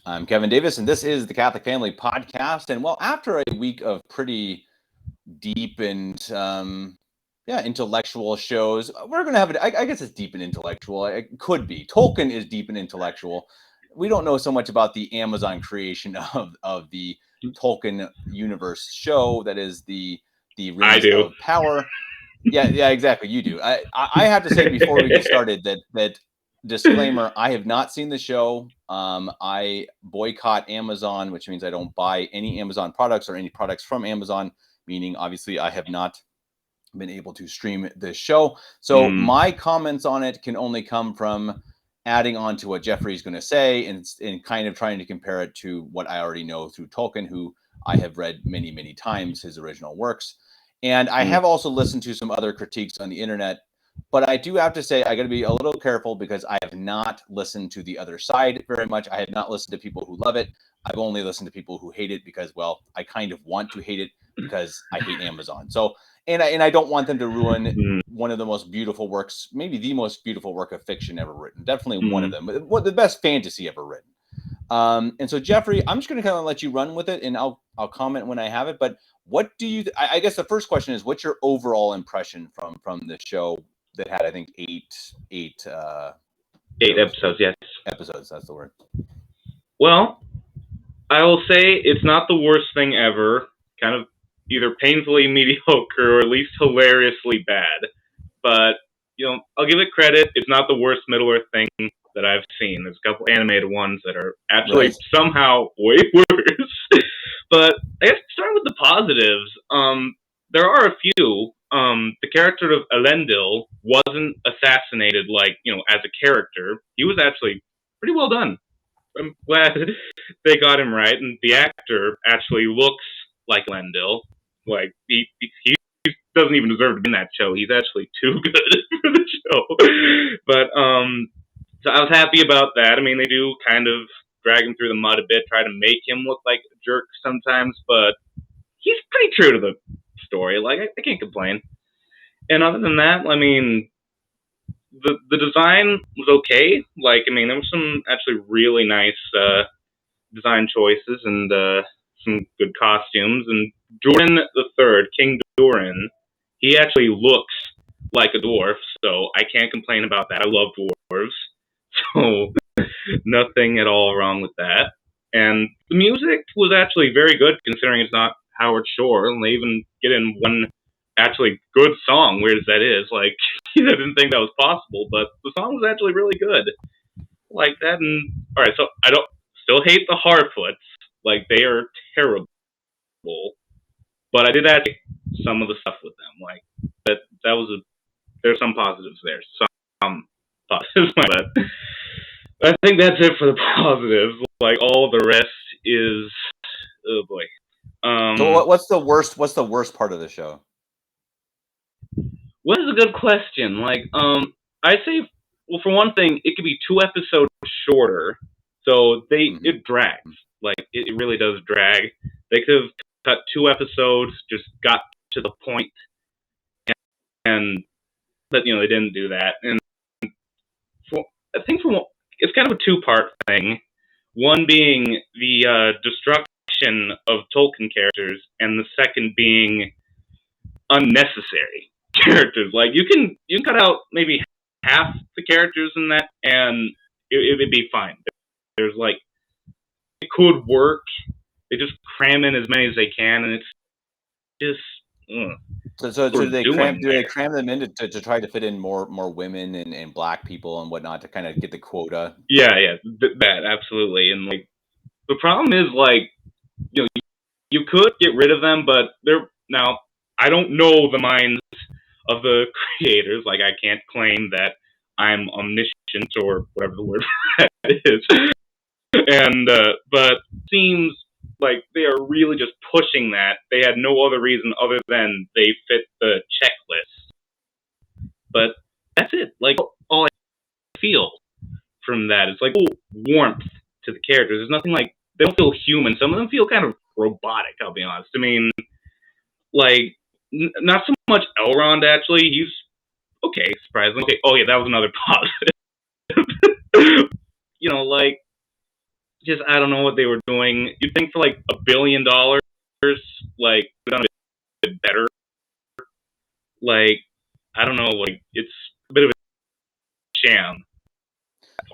I'm Kevin Davis, and this is the Catholic Family Podcast. And well, after a week of pretty deep and intellectual shows, we're going to have I guess it's deep and intellectual. It could be. Tolkien is deep and intellectual. We don't know so much about the Amazon creation of the Tolkien universe show that is the Rings of Power. Yeah, exactly. You do. I have to say before we get started that disclaimer, I have not seen the show. I boycott Amazon, which means I don't buy any Amazon products or any products from Amazon, meaning obviously I have not been able to stream this show. So my comments on it can only come from adding on to what Jeffrey's going to say and kind of trying to compare it to what I already know through Tolkien, who I have read many, many times, his original works. And I have also listened to some other critiques on the internet. But I do have to say, I got to be a little careful because I have not listened to the other side very much. I have not listened to people who love it. I've only listened to people who hate it because, well, I kind of want to hate it because I hate Amazon. So, and I don't want them to ruin one of the most beautiful works, maybe the most beautiful work of fiction ever written. Definitely one of them, the best fantasy ever written. And so, Jeffrey, I'm just going to kind of let you run with it, and I'll comment when I have it. But what do you? I guess the first question is, what's your overall impression from the show that had, I think, eight episodes? Yes, episodes. That's the word. Well, I will say it's not the worst thing ever. Kind of either painfully mediocre or at least hilariously bad. But I'll give it credit. It's not the worst Middle Earth thing that I've seen. There's a couple animated ones that are actually somehow way worse. But I guess starting with the positives, there are a few. The character of Elendil wasn't assassinated as a character. He was actually pretty well done. I'm glad they got him right, and the actor actually looks like Elendil. Like he doesn't even deserve to be in that show. He's actually too good for the show. But so I was happy about that. I mean, they do kind of drag him through the mud a bit, try to make him look like a jerk sometimes, but he's pretty true to the story. Like I can't complain. And other than that, I mean, the design was okay. Like, I mean, there was some actually really nice design choices and some good costumes. And Durin III, King Durin, he actually looks like a dwarf, so I can't complain about that. I love dwarves, so nothing at all wrong with that. And the music was actually very good, considering it's not Howard Shore, and they even get in one actually good song, weird as that is. Like, I didn't think that was possible, but the song was actually really good. Like that, and alright, so I don't still hate the Harfoots. Like, they are terrible. But I did actually some of the stuff with them. Like that was there's some positives there. Some positives, but I think that's it for the positives. Like all the rest is, oh boy. So what's the worst? What's the worst part of the show? What is a good question? Like, I say, well, for one thing, it could be 2 episodes shorter, so it drags. Like, it really does drag. They could have cut 2 episodes, just got to the point, but they didn't do that. And I think it's kind of a 2-part thing. One being the destruction of Tolkien characters, and the second being unnecessary characters. Like you can cut out maybe half the characters in that, and it would be fine. There's like it could work. They just cram in as many as they can, and it's just. So do they cram them in to try to fit in more women and black people and whatnot to kind of get the quota? Yeah, that absolutely. And like the problem is like you could get rid of them, but they're now I don't know the minds of the creators. Like I can't claim that I'm omniscient or whatever the word for that is. And but it seems like they are really just pushing that. They had no other reason other than they fit the checklist. But that's it. Like all I feel from that is like warmth to the characters. There's nothing like they don't feel human. Some of them feel kind of robotic. I'll be honest. I mean, like not so much Elrond actually. He's okay, surprisingly. Okay. Oh yeah, that was another positive. Like just I don't know what they were doing. You'd think for like $1 billion, like done a bit better. Like I don't know, like it's a bit of a sham.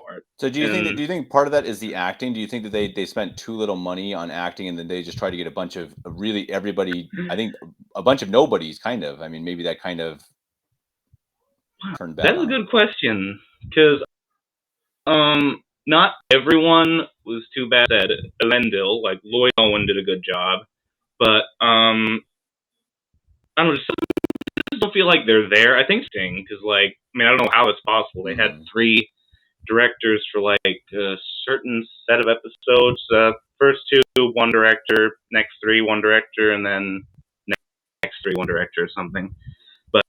Part. So do you think part of that is the acting? Do you think that they spent too little money on acting and then they just tried to get a bunch of really everybody? I think a bunch of nobodies, kind of. I mean, maybe that kind of turned bad That's a on them. good question because not everyone was too bad at Elendil. Like Lloyd Owen did a good job, but I don't know. Just don't feel like they're there. I think Sting because like I mean I don't know how it's possible. They had 3 directors for like a certain set of episodes. First 2, 1 director. Next 3, 1 director, and then next 3, 1 director or something. But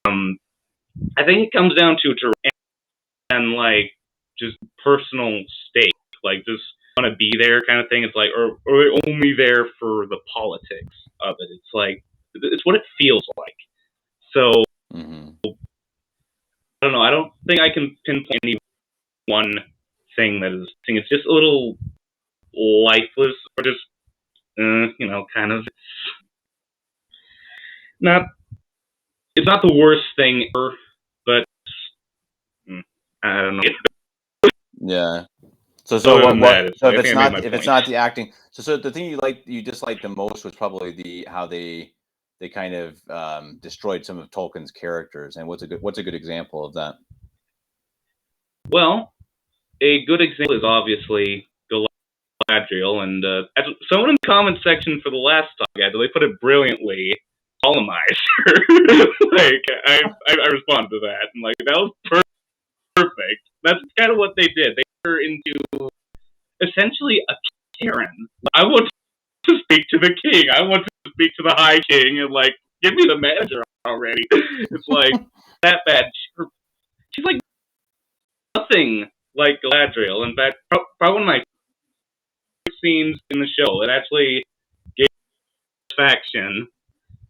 I think it comes down to and like just personal stake, like just want to be there kind of thing. It's like, or only there for the politics of it. It's like it's what it feels like. So I don't know. I don't think I can pinpoint any one thing that is. I think it's just a little lifeless, or just kind of not. It's not the worst thing ever, but I don't know. Yeah. So Other than that, so I if think it's I made not my if it's point. not the acting, so the thing you disliked the most was probably how they kind of destroyed some of Tolkien's characters. And what's a good example of that? Well, a good example is obviously Galadriel, and someone in the comment section for the last talk, they put it brilliantly. Solemnize her. Like I responded to that, and like that was perfect. That's kind of what they did. They turned her into essentially a Karen. I want to speak to the king. I want to speak to the High King, and like give me the manager already. It's like that bad. She's like nothing like Galadriel. In fact, probably one of my scenes in the show. It actually gave faction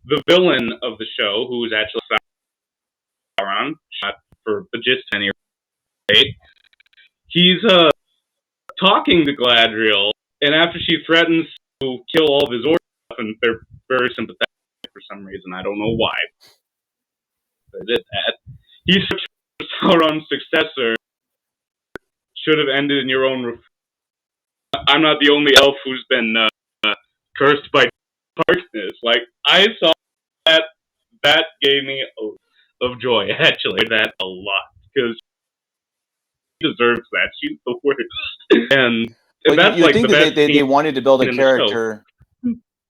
the villain of the show, who is actually Sauron, shot for the gist any rate. He's talking to Galadriel, and after she threatens to kill all of his orcs, and they're very sympathetic for some reason. I don't know why they did that. He said Sauron's successor should have ended in your own. I'm not the only elf who's been cursed by darkness. Like I saw that gave me of joy. Actually, that a lot because she deserves that. She's the worst, and that's you like think the that best they wanted to build a in the show. character.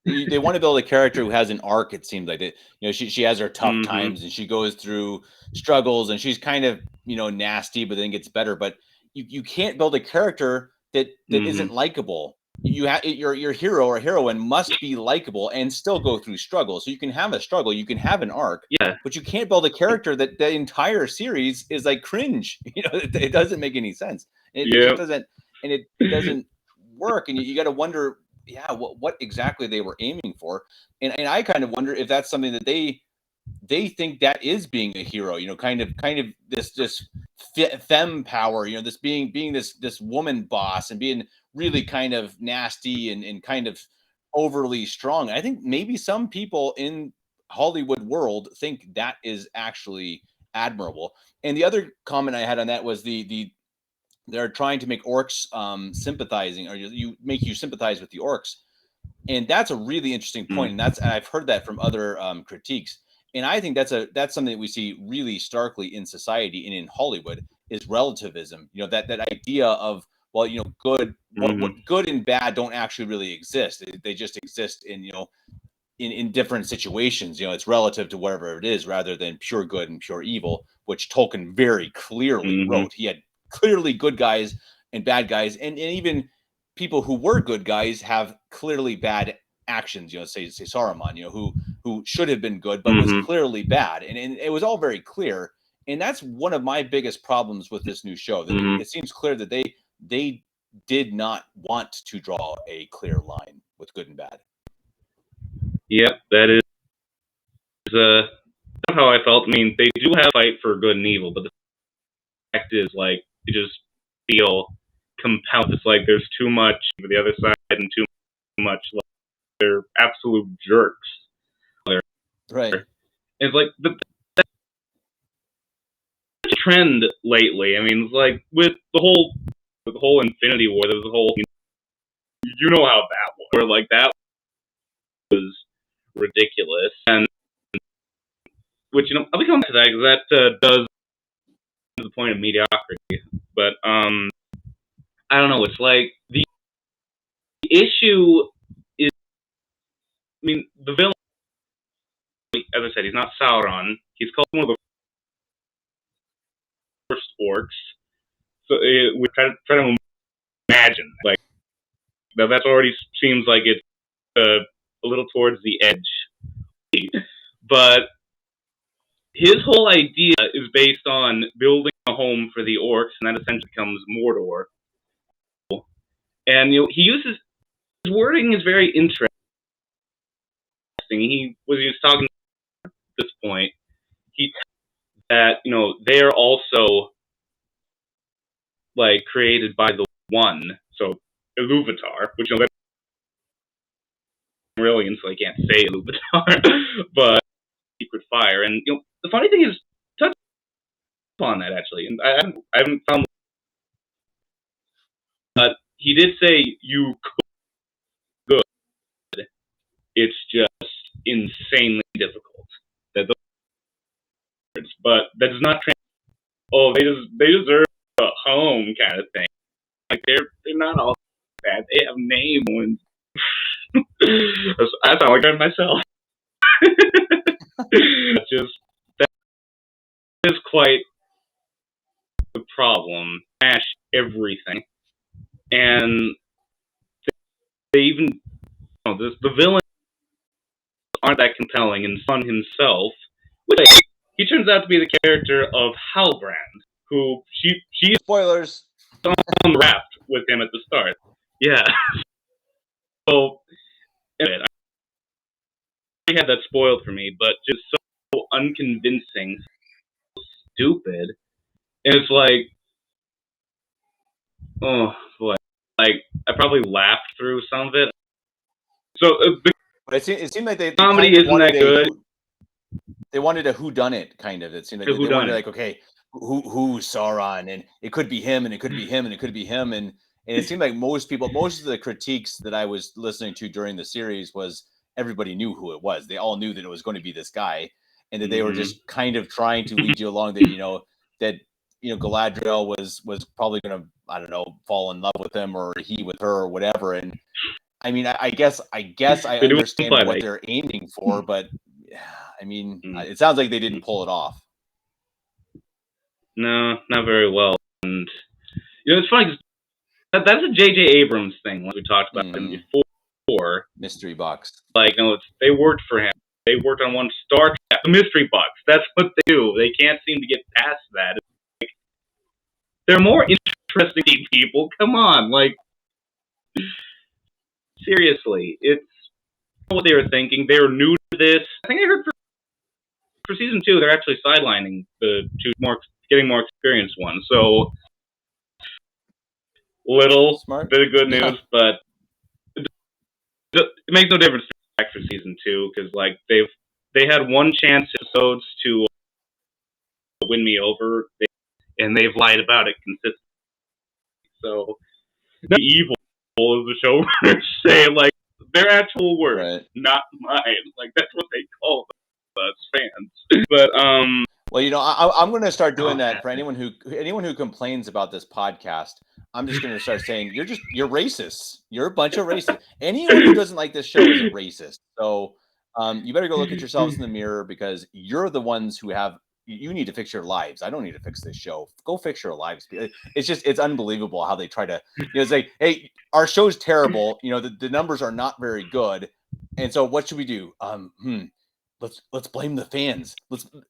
They want to build a character who has an arc. It seems like it. She has her tough times and she goes through struggles and she's kind of nasty, but then gets better. But you can't build a character that isn't likable. You have your hero or heroine must be likable and still go through struggle. So you can have a struggle, you can have an arc, but you can't build a character that the entire series is like cringe. It doesn't make any sense. It just doesn't, and it doesn't work. And you got to wonder, what exactly they were aiming for. And I kind of wonder if that's something that they think that is being a hero, kind of this femme power, this being this woman boss and being really kind of nasty and kind of overly strong. I think maybe some people in Hollywood world think that is actually admirable. And the other comment I had on that was they're trying to make orcs sympathizing, or you sympathize with the orcs. And that's a really interesting point. And I've heard that from other critiques. And I think that's something that we see really starkly in society and in Hollywood is relativism. That idea of, well, good, what good and bad don't actually really exist. They just exist in different situations. It's relative to wherever it is, rather than pure good and pure evil, which Tolkien very clearly wrote. He had clearly good guys and bad guys, and even people who were good guys have clearly bad actions. Say Saruman, who should have been good but was clearly bad, and it was all very clear. And that's one of my biggest problems with this new show. That it seems clear that they did not want to draw a clear line with good and bad. Yep, that is how I felt. I mean, they do have a fight for good and evil, but the fact is, like, you just feel compelled. It's like there's too much for the other side and too much. Like, they're absolute jerks. Right. It's like the trend lately. I mean, it's like with the whole Infinity War, there was a whole you know how that was. Where like that was ridiculous, and which I'll be coming back to that because that does the point of mediocrity. But I don't know. It's like the issue is, I mean, the villain, as I said, he's not Sauron. He's called one of the first orcs. So we try to imagine like that already seems like it's a little towards the edge. But his whole idea is based on building a home for the orcs, and that essentially becomes Mordor. And he uses his wording is very interesting. He was talking at this point. He that they're also like created by the One, so Iluvatar, which that's brilliant, so I can't say Iluvatar, but Secret Fire. And the funny thing is, touch upon that actually, and I haven't found. But he did say you could. It's just insanely difficult. That those, but that does not. They deserve a home kind of thing. Like they're not all bad. They have names. I sound like that myself. Just that is quite the problem. Smash everything, and they even the villains aren't that compelling. And Sun himself, which he turns out to be the character of Halbrand, who she's spoilers on the raft with him at the start. Yeah. So anyway, I had that spoiled for me, but just so unconvincing, so stupid. And it's like, oh boy, like I probably laughed through some of it. So but it seemed like they comedy kind of isn't that good. They wanted a whodunit kind of. It seemed like they wanted like, okay, who's Sauron, and it could be him, and it could be him, and it could be him, and it seemed like most of the critiques that I was listening to during the series was everybody knew who it was. They all knew that it was going to be this guy, and that they were just kind of trying to lead you along that Galadriel was probably going to, I don't know, fall in love with him or he with her or whatever. And I mean, I guess I understand what they're aiming for, but I mean, it sounds like they didn't pull it off. No, not very well. And it's funny. That's a J.J. Abrams thing, like we talked about him before. Mystery box. Like, they worked for him. They worked on one Star Trek, the mystery box. That's what they do. They can't seem to get past that. Like, they're more interesting people. Come on, like, seriously, it's what they were thinking. They were new to this. I think I heard for season 2, they're actually sidelining the two getting more experienced ones. So, little Smart. bit of good news, but it makes no difference back for season 2 because like they had one chance episodes to win me over, and they've lied about it consistently. So, not evil as the showrunners say, like their actual words, right, not mine. Like that's what they call us fans. But well, I'm going to start doing that for anyone who complains about this podcast. I'm just going to start saying you're racist. You're a bunch of racists. Anyone who doesn't like this show is a racist. So you better go look at yourselves in the mirror because you're the ones who have. You need to fix your lives. I don't need to fix this show. Go fix your lives. It's unbelievable how they try to. It's like, hey, our show's terrible. The numbers are not very good, and so what should we do? Let's blame the fans.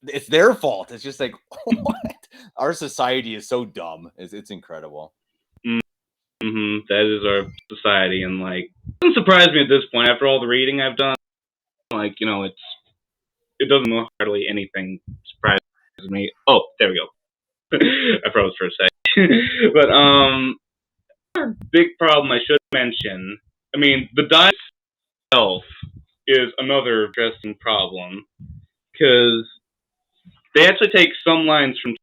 It's their fault. It's just like what? Our society is so dumb. It's incredible. Mm-hmm. That is our society, and like it doesn't surprise me at this point after all the reading I've done. Like it doesn't hardly anything surprises me. Oh, there we go. I froze for a sec. But another big problem I should mention. I mean, the dialogue itself is another interesting problem because they actually take some lines from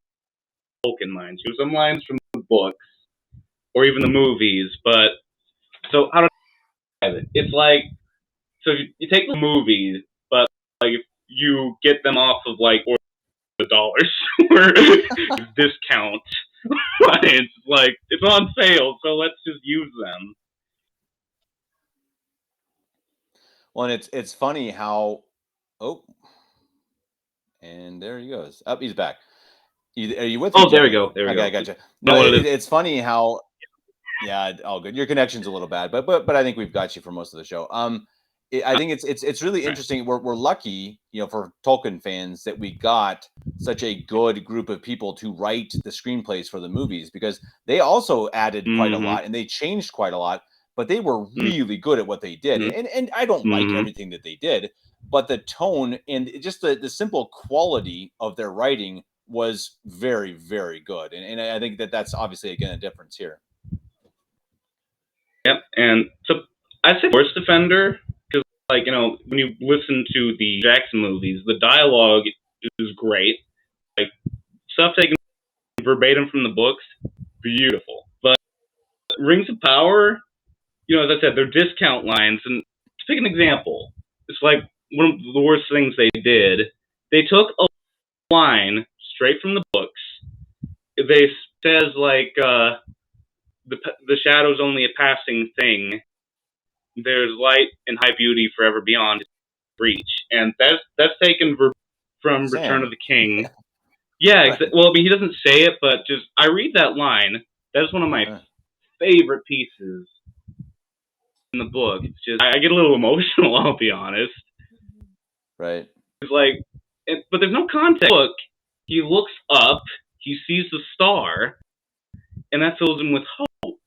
Tolkien lines, some lines from the books or even the movies. But so how do I describe it? It's like so you take the movies, but like if you get them off of like or the dollars or discount lines, like it's on sale, so let's just use them. Well, and it's funny how and there he goes. Up, he's back. Are you with me? Oh, there we Jeffy? go. There we Okay, go. I gotcha. Know No, what it is. it's funny how. Yeah, all good. Your connection's a little bad, but I think we've got you for most of the show. I think it's really interesting. We're lucky, for Tolkien fans that we got such a good group of people to write the screenplays for the movies because they also added quite a lot and they changed quite a lot, but they were really good at what they did. And I don't like everything that they did, but the tone and just the simple quality of their writing was very, very good. And I think that's obviously again a difference here. Yep, and so I'd say worst offender because, when you listen to the Jackson movies, the dialogue is great. Like stuff taken verbatim from the books, beautiful. But Rings of Power, as I said, they're discount lines. And to pick an example, it's like one of the worst things they did. They took a line straight from the books. They says like the shadow's only a passing thing. There's light and high beauty forever beyond reach, and that's taken from Sam. Return of the King. Yeah, well, I mean, he doesn't say it, but just I read that line. That's one of my favorite pieces in the book. It's just I get a little emotional. I'll be honest. Right. It's like, but there's no context. Look, he looks up, he sees the star, and that fills him with hope,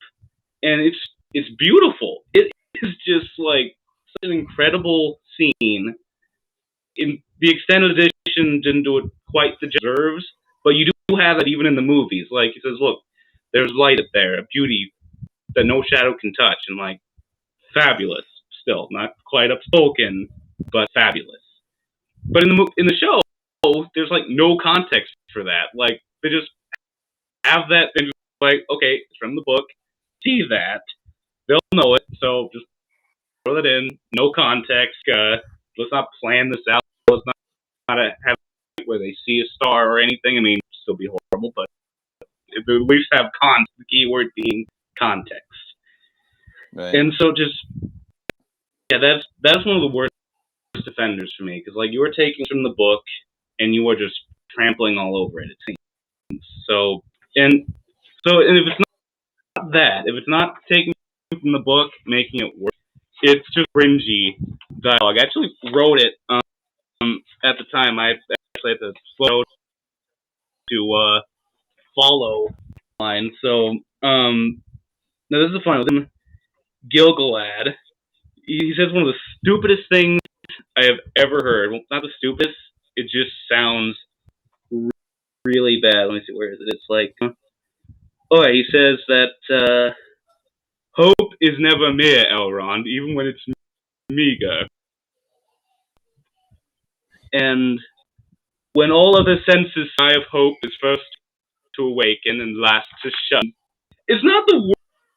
and it's beautiful. It is just like such an incredible scene. In the extended edition didn't do it quite the deserves, but you do have it even in the movies. Like he says, look, there's light up there, a beauty that no shadow can touch, and like fabulous. Still not quite up to Tolkien, but fabulous. But in the show, there's like no context for that. Like they just have that and just like, okay, it's from the book. See that they'll know it, so just throw that in. No context. Let's not plan this out. Let's not have where they see a star or anything. I mean, it'd still be horrible, but at least have context. The key word being context. Right. And so just that's one of the worst offenders for me because like you were taking from the book and you were just trampling all over it. It seems so. And if it's not that, if it's not taking from the book, making it worse, it's just cringy dialogue. I actually wrote it at the time. I actually had to slow to follow line. So now this is the final one. Gil-galad. He says one of the stupidest things I have ever heard. Well, not the stupidest. It just sounds really bad. Let me see. Where is it? It's like, he says that hope is never mere, Elrond, even when it's meager. And when all other senses sigh of hope is first to awaken and last to shun. It's not the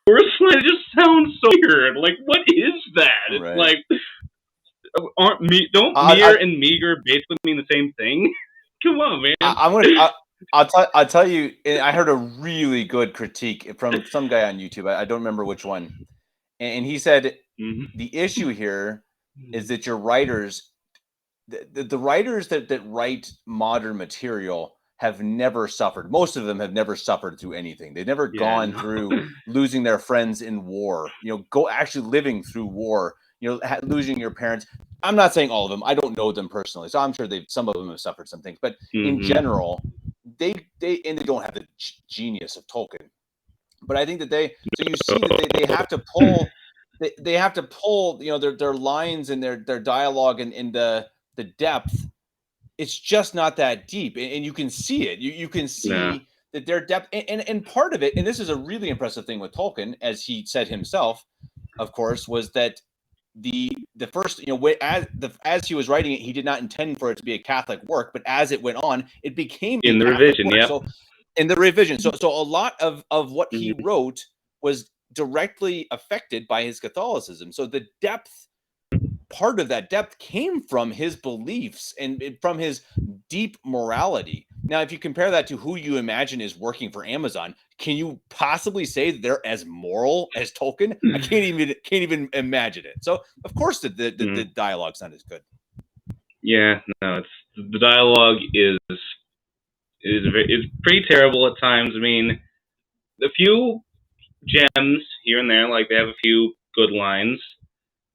worst line. It just sounds so weird. Like, what is that? It's like, don't mere and meager basically mean the same thing? Come on, man. I'll tell you. I heard a really good critique from some guy on YouTube. I don't remember which one, and he said the issue here is that your writers, the writers that write modern material have never suffered. Most of them have never suffered through anything. They've never gone through losing their friends in war. Go actually living through war. Losing your parents. I'm not saying all of them. I don't know them personally, so I'm sure some of them have suffered some things. But in general, they don't have the genius of Tolkien. But I think that so you see that they have to pull. They have to pull. Their lines and their dialogue and the depth. It's just not that deep, and you can see it. You can see that their depth and part of it, and this is a really impressive thing with Tolkien, as he said himself, of course, was that the first, as he was writing it, he did not intend for it to be a Catholic work, but as it went on, it became in the Catholic revision. work. Yeah. So in the revision, so a lot of what he Mhm. wrote was directly affected by his Catholicism. So the depth, part of that depth came from his beliefs and from his deep morality. Now, if you compare that to who you imagine is working for Amazon, can you possibly say that they're as moral as Tolkien? I can't even imagine it. So, of course, the dialogue's not as good. Yeah, no, the dialogue is pretty terrible at times. I mean, a few gems here and there, like they have a few good lines.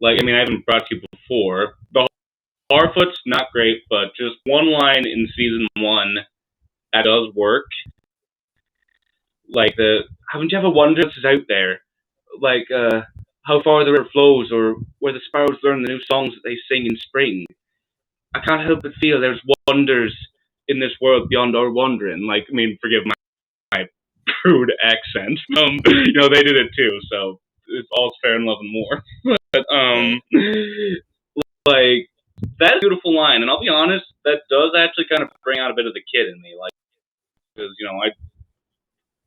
Like, I mean, I haven't brought to you before. The Harfoot's not great, but just one line in season 1 that does work. Like haven't you ever wondered what's out there? Like, how far the river flows, or where the sparrows learn the new songs that they sing in spring. I can't help but feel there's wonders in this world beyond our wondering. Like, I mean, forgive my crude accent. They did it too, so it's all's fair in love and war. But like, that's a beautiful line, and I'll be honest, that does actually kind of bring out a bit of the kid in me, like, because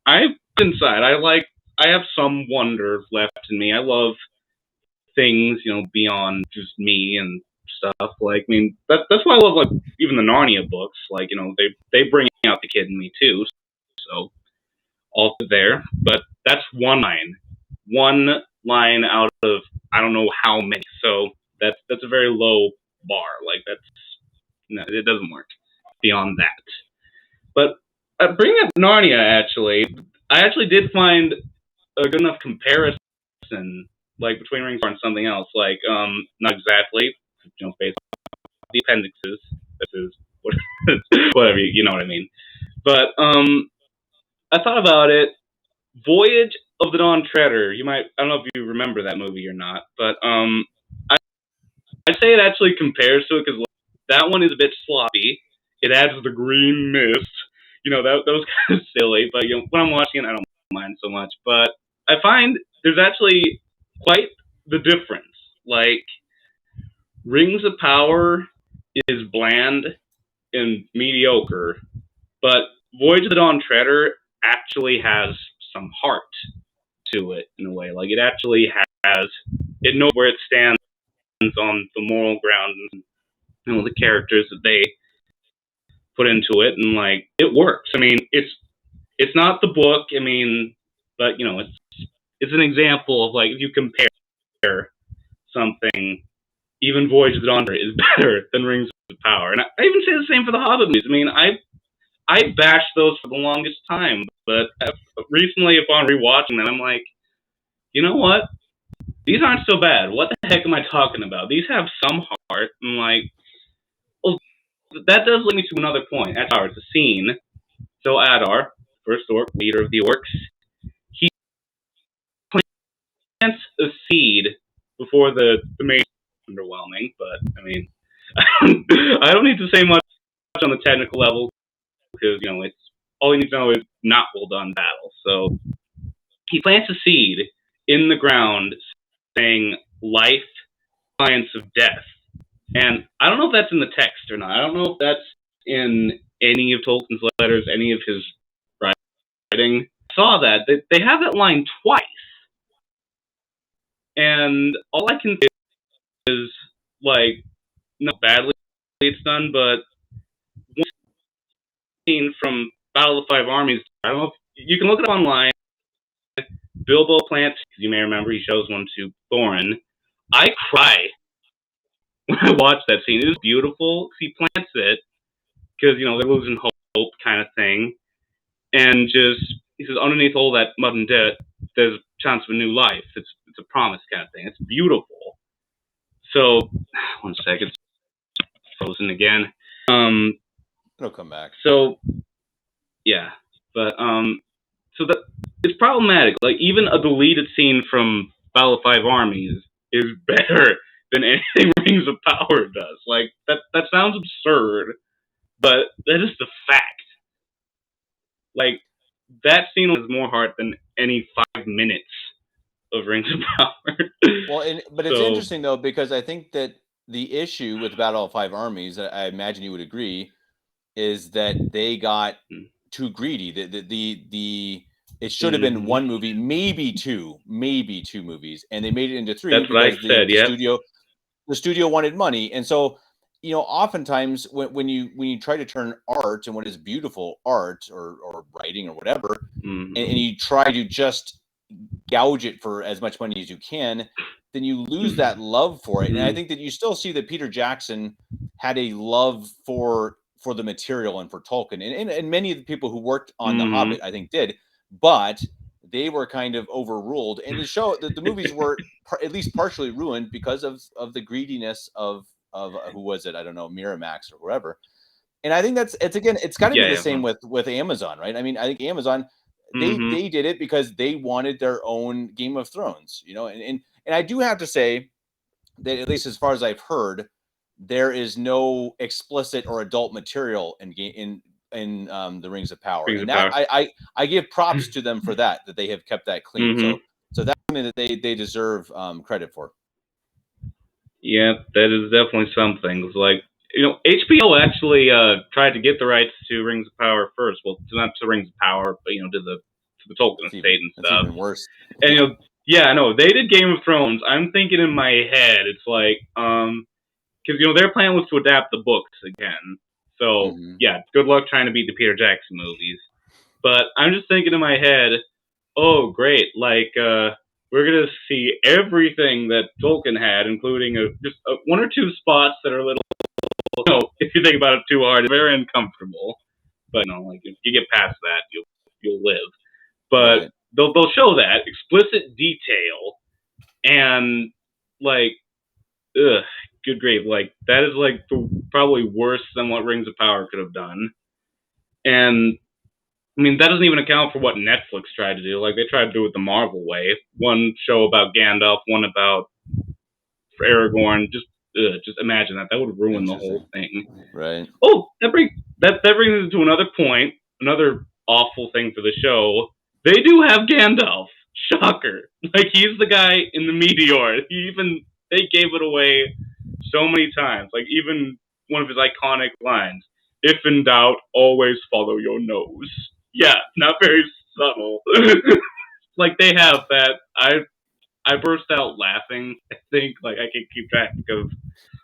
I inside, I have some wonder left in me. I love things, beyond just me and stuff. Like, I mean, that's why I love, like, even the Narnia books. Like, they bring out the kid in me too. So all there, but that's one line out of I don't know how many. So that's a very low bar. Like, no, it doesn't work beyond that. But bringing up Narnia, I actually did find a good enough comparison, like, between Rings and something else. Like, not exactly, based on the appendixes. This is whatever, you know what I mean. But I thought about it. Voyage of the Dawn Treader. I don't know if you remember that movie or not, but I'd say it actually compares to it, because that one is a bit sloppy. It adds the green mist. That was kind of silly, but when I'm watching it, I don't mind so much. But I find there's actually quite the difference. Like, Rings of Power is bland and mediocre, but Voyage of the Dawn Treader actually has some heart to it, in a way. Like, it actually it knows where it stands on the moral ground, and the characters that they put into it, and, like, it works. I mean, it's not the book. I mean, but it's an example of, like, if you compare something, even Voyage of the Dawn is better than Rings of Power. And I even say the same for the Hobbit movies. I mean, I bashed those for the longest time, but recently, upon rewatching them, I'm like, you know what? These aren't so bad. What the heck am I talking about? These have some heart. And, like, well, that does lead me to another point. Adar, it's a scene. So Adar, first orc, leader of the orcs, he plants a seed before the main underwhelming, but I mean, I don't need to say much on the technical level, because it's all you need to know is not well done battle. So he plants a seed in the ground, saying life, science of death. And I don't know if that's in the text or not. I don't know if that's in any of Tolkien's letters, any of his writing. I saw that they have that line twice, and all I can say is, like, not badly it's done, but one scene from Battle of the Five Armies, I don't know if you can look it up online. Bilbo plants, you may remember, he shows one to Thorin. I cry when I watch that scene. It is beautiful. He plants it because they're losing hope, kind of thing, and just he says, underneath all that mud and dirt, there's a chance of a new life. It's a promise, kind of thing. It's beautiful. So, one second, it's frozen again. It'll come back. So, yeah, but so that it's problematic. Like, even a deleted scene from Battle of Five Armies is better than anything Rings of Power does. Like, that sounds absurd, but that is the fact. Like, that scene has more heart than any 5 minutes of Rings of Power. Well, but it's So, interesting though, because I think that the issue with Battle of Five Armies, I imagine you would agree, is that they got too greedy. The it should have been mhm. one movie, maybe two movies, and they made it into three That's what I because said. the Yep. studio wanted money. And so, oftentimes when you try to turn art and what is beautiful art or writing or whatever, and you try to just gouge it for as much money as you can, then you lose that love for it. And I think that you still see that Peter Jackson had a love for the material and for Tolkien, and many of the people who worked on The Hobbit, I think, did, but they were kind of overruled. And the movies were at least partially ruined because of the greediness of who was it? I don't know, Miramax or whoever. And I think it's got to be the Yeah. same with Amazon, right? I mean, I think Amazon, Mm-hmm. they did it because they wanted their own Game of Thrones, and I do have to say that, at least as far as I've heard, there is no explicit or adult material in the Rings of Power, Rings and of that Power. I give props to them for that they have kept that clean. Mm-hmm. So that's something that they deserve credit for. Yeah, that is definitely something. It's like, HBO actually tried to get the rights to Rings of Power first. Well, not to Rings of Power, but to the Tolkien estate and That's stuff. even worse. And yeah, I know they did Game of Thrones. I'm thinking in my head, it's like, because their plan was to adapt the books again. So yeah, good luck trying to beat the Peter Jackson movies. But I'm just thinking in my head, oh great, like we're gonna see everything that Tolkien had, including just one or two spots that are a little, if you think about it too hard, very uncomfortable. But like if you get past that, you'll live. But Right. they'll show that explicit detail, and like, ugh, good grief, like that is like probably worse than what Rings of Power could have done. And I mean, that doesn't even account for what Netflix tried to do. Like, they tried to do it the Marvel way. One show about Gandalf, one about Aragorn. Just imagine that. That would ruin the whole Interesting. thing. Right. Oh, that brings us to another point. Another awful thing for the show. They do have Gandalf. Shocker. Like, he's the guy in the meteor. They gave it away so many times. Like, even one of his iconic lines. If in doubt, always follow your nose. Yeah, not very subtle. Like, they have that. I burst out laughing. I think like I can keep track of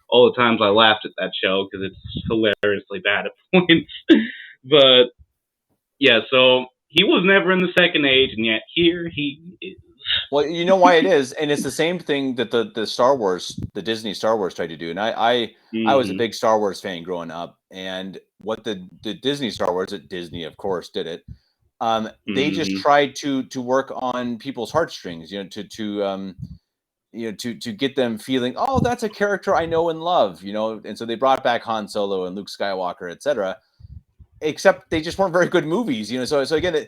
all the times I laughed at that show because it's hilariously bad at points. But yeah, so he was never in the Second Age, and yet here he is. Well, you know why it is, and it's the same thing that the Disney Star Wars tried to do. And I was a big Star Wars fan growing up, and what the Disney Star Wars, at Disney, of course, did it. They just tried to work on people's heartstrings, to get them feeling, oh, that's a character I know and love, and so they brought back Han Solo and Luke Skywalker, etc. Except they just weren't very good movies, So again, and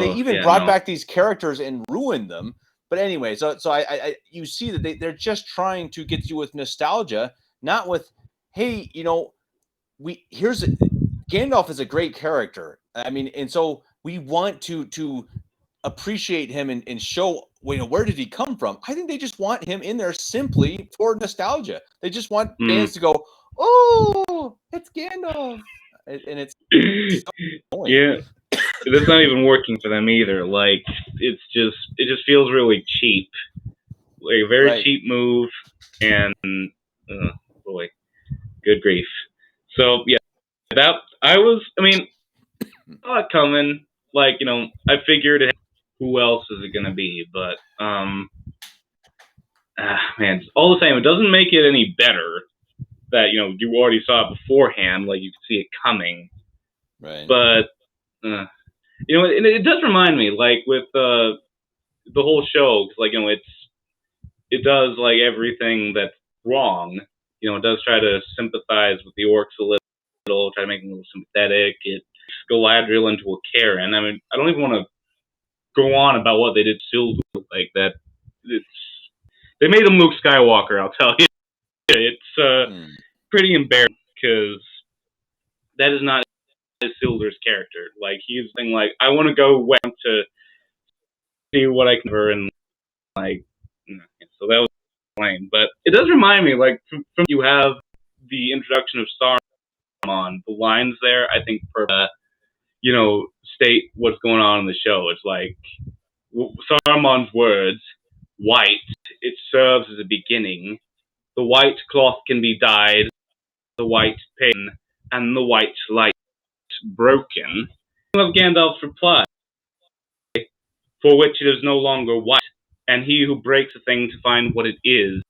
they even brought back these characters and ruined them. But anyway, so I you see that they're just trying to get you with nostalgia, not with, hey, Gandalf is a great character. I mean, and so we want to appreciate him and show, where did he come from? I think they just want him in there simply for nostalgia. They just want fans to go, oh, it's Gandalf, and it's so annoying. Yeah, that's not even working for them either. Like, it just feels really cheap, like a very cheap move, and boy, good grief. So yeah, I saw it coming. Like, I figured who else is it gonna be, but man, all the same, it doesn't make it any better that you already saw it beforehand, like you could see it coming. Right. But it does remind me, like with the whole show, cause, like it does like everything that's wrong. It does try to sympathize with the orcs a little, try to make them a little sympathetic. It Galadriel into a Karen. I mean, I don't even want to go on about what they did to Sildur like that. They made him Luke Skywalker. I'll tell you, it's pretty embarrassing because that is not his Isildur's character. Like, he's saying, like, I want to go west to see what I can cover, and, like, so that was lame. But it does remind me, like, from you have the introduction of Saruman, the lines there, I think, state what's going on in the show. It's like, Saruman's words, white, it serves as a beginning. The white cloth can be dyed, the white pain, and the white light broken. Of Gandalf's reply, for which it is no longer white, and he who breaks a thing to find what it is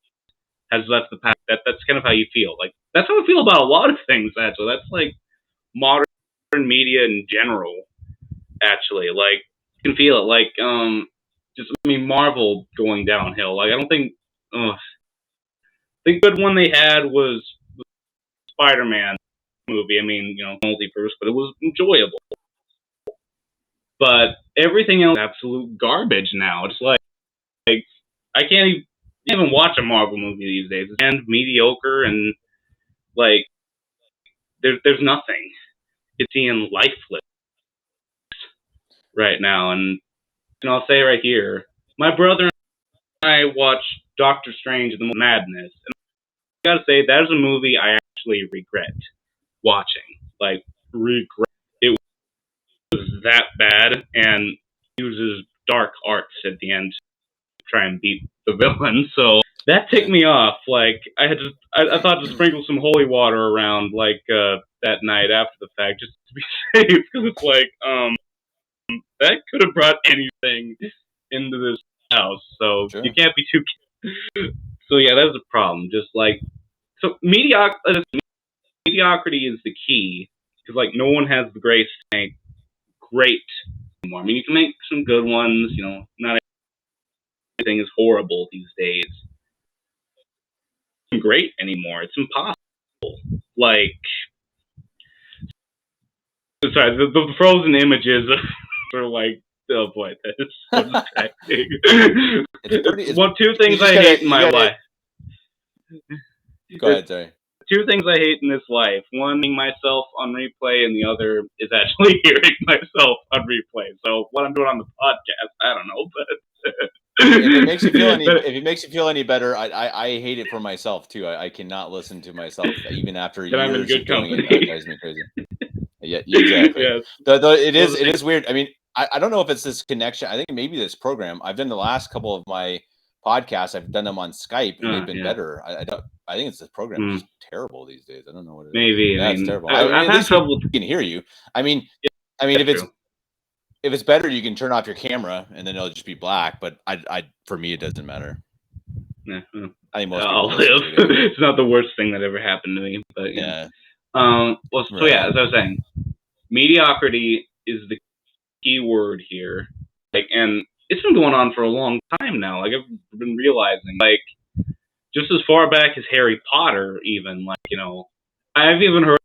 has left the path. That's kind of how you feel. Like, that's how I feel about a lot of things, actually. That's like modern media in general, actually. Like, you can feel it. Like, Marvel going downhill. Like, I don't think, the good one they had was the Spider-Man movie. I mean, multiverse, but it was enjoyable. But everything else is absolute garbage now. It's like I can't even watch a Marvel movie these days. It's mediocre, and like there's nothing. It's being lifeless right now. And I'll say right here, my brother and I watched Doctor Strange and the Madness, and I gotta say that is a movie I actually regret watching. Like, regret. It was that bad, and uses dark arts at the end to try and beat the villain. So that ticked me off. Like, I thought to sprinkle some holy water around, like, that night after the fact, just to be safe, because it's like, that could have brought anything into this house. So Sure. You can't be too. So yeah, that's a problem. Just like, so mediocrity is the key, because like no one has the grace to make great anymore. I mean, you can make some good ones. Not everything is horrible these days. It's not great anymore. It's impossible. Like, sorry, the frozen images are like, oh boy, that's so distracting. Two things I hate in my life. Go ahead, sorry. Two things I hate in this life. One, being myself on replay, and the other is actually hearing myself on replay. So what I'm doing on the podcast, I don't know, but if it makes you feel any better, I hate it for myself too. I cannot listen to myself even after years of doing it. That drives me crazy. Yeah, exactly. Yes. Though it is weird. I mean, I don't know if it's this connection. I think maybe this program. I've done the last couple of my podcasts. I've done them on Skype, and they've been better. I think it's this program. It's terrible these days. I don't know what it is. Maybe. It's terrible. I've had trouble. We can hear you. I mean, if it's better, you can turn off your camera, and then it'll just be black. But for me, it doesn't matter. Yeah, I think most I'll people live. It's not the worst thing that ever happened to me, but yeah. So yeah, as I was saying, mediocrity is the key word here. Like, and it's been going on for a long time now. Like, I've been realizing, like, just as far back as Harry Potter, even, like, I've even heard